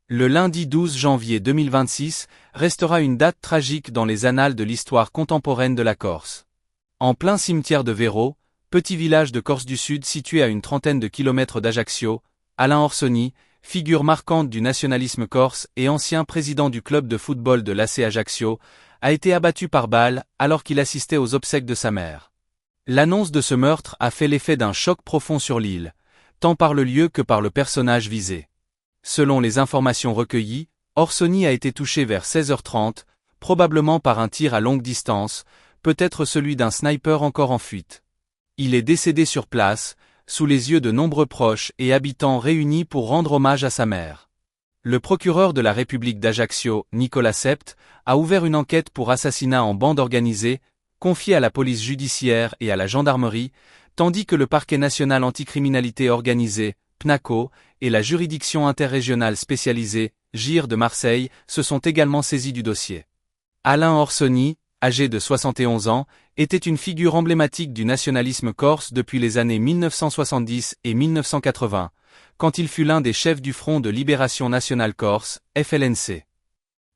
Le lundi 12 janvier 2026 restera une date tragique dans les annales de l'histoire contemporaine de la Corse. En plein cimetière de Vero, petit village de Corse du Sud situé à une trentaine de kilomètres d'Ajaccio, Alain Orsoni, figure marquante du nationalisme corse et ancien président du club de football de l'AC Ajaccio, a été abattu par balle alors qu'il assistait aux obsèques de sa mère. L'annonce de ce meurtre a fait l'effet d'un choc profond sur l'île, tant par le lieu que par le personnage visé. Selon les informations recueillies, Orsoni a été touché vers 16h30, probablement par un tir à longue distance, peut-être celui d'un sniper encore en fuite. Il est décédé sur place, sous les yeux de nombreux proches et habitants réunis pour rendre hommage à sa mère. Le procureur de la République d'Ajaccio, Nicolas Sept, a ouvert une enquête pour assassinat en bande organisée, confiée à la police judiciaire et à la gendarmerie, tandis que le parquet national anticriminalité organisée, PNACO, et la juridiction interrégionale spécialisée, JIR de Marseille, se sont également saisis du dossier. Alain Orsoni, âgé de 71 ans, était une figure emblématique du nationalisme corse depuis les années 1970 et 1980, quand il fut l'un des chefs du Front de Libération Nationale Corse, FLNC.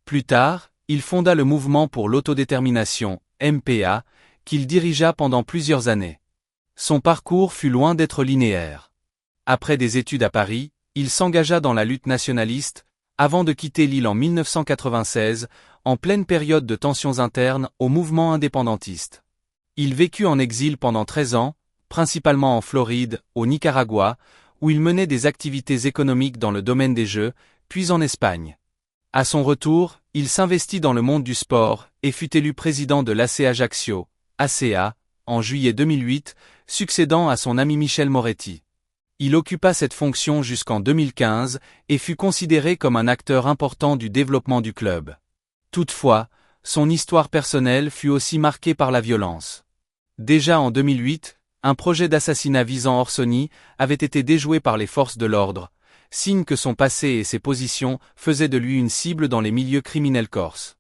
Plus tard, il fonda le Mouvement pour l'autodétermination, MPA, qu'il dirigea pendant plusieurs années. Son parcours fut loin d'être linéaire. Après des études à Paris, il s'engagea dans la lutte nationaliste, avant de quitter l'île en 1996, en pleine période de tensions internes au mouvement indépendantiste. Il vécut en exil pendant 13 ans, principalement en Floride, au Nicaragua, où il menait des activités économiques dans le domaine des jeux, puis en Espagne. À son retour, il s'investit dans le monde du sport et fut élu président de l'AC Ajaccio, ACA, en juillet 2008, succédant à son ami Michel Moretti. Il occupa cette fonction jusqu'en 2015 et fut considéré comme un acteur important du développement du club. Toutefois, son histoire personnelle fut aussi marquée par la violence. Déjà en 2008, un projet d'assassinat visant Orsoni avait été déjoué par les forces de l'ordre, signe que son passé et ses positions faisaient de lui une cible dans les milieux criminels corses.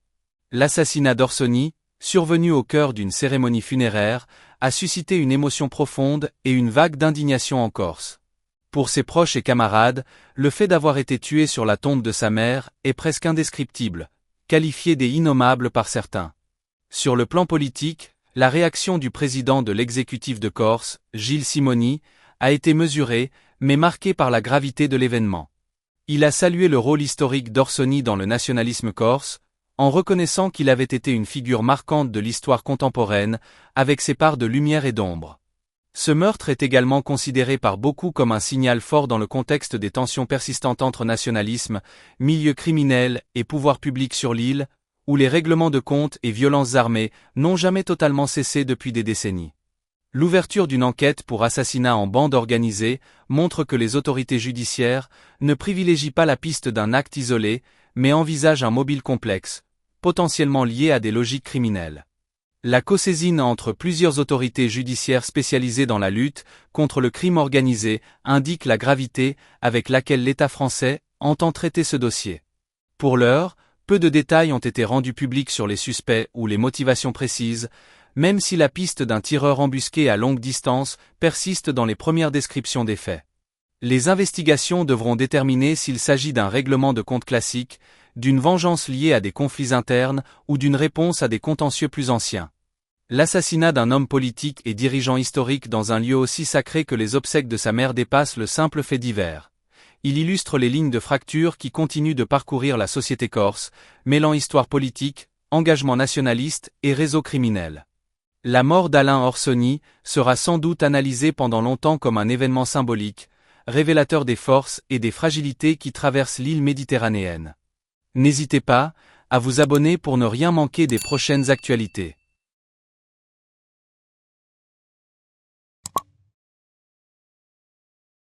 L'assassinat d'Orsoni, survenu au cœur d'une cérémonie funéraire, a suscité une émotion profonde et une vague d'indignation en Corse. Pour ses proches et camarades, le fait d'avoir été tué sur la tombe de sa mère est presque indescriptible, qualifié des innommables par certains. Sur le plan politique, la réaction du président de l'exécutif de Corse, Gilles Simoni, a été mesurée, mais marquée par la gravité de l'événement. Il a salué le rôle historique d'Orsoni dans le nationalisme corse, en reconnaissant qu'il avait été une figure marquante de l'histoire contemporaine, avec ses parts de lumière et d'ombre. Ce meurtre est également considéré par beaucoup comme un signal fort dans le contexte des tensions persistantes entre nationalisme, milieu criminel et pouvoir public sur l'île, où les règlements de comptes et violences armées n'ont jamais totalement cessé depuis des décennies. L'ouverture d'une enquête pour assassinat en bande organisée montre que les autorités judiciaires ne privilégient pas la piste d'un acte isolé, mais envisagent un mobile complexe, potentiellement lié à des logiques criminelles. La cosaisine entre plusieurs autorités judiciaires spécialisées dans la lutte contre le crime organisé indique la gravité avec laquelle l'État français entend traiter ce dossier. Pour l'heure, peu de détails ont été rendus publics sur les suspects ou les motivations précises, même si la piste d'un tireur embusqué à longue distance persiste dans les premières descriptions des faits. Les investigations devront déterminer s'il s'agit d'un règlement de compte classique, d'une vengeance liée à des conflits internes ou d'une réponse à des contentieux plus anciens. L'assassinat d'un homme politique et dirigeant historique dans un lieu aussi sacré que les obsèques de sa mère dépasse le simple fait divers. Il illustre les lignes de fracture qui continuent de parcourir la société corse, mêlant histoire politique, engagement nationaliste et réseau criminel. La mort d'Alain Orsoni sera sans doute analysée pendant longtemps comme un événement symbolique, révélateur des forces et des fragilités qui traversent l'île méditerranéenne. N'hésitez pas à vous abonner pour ne rien manquer des prochaines actualités.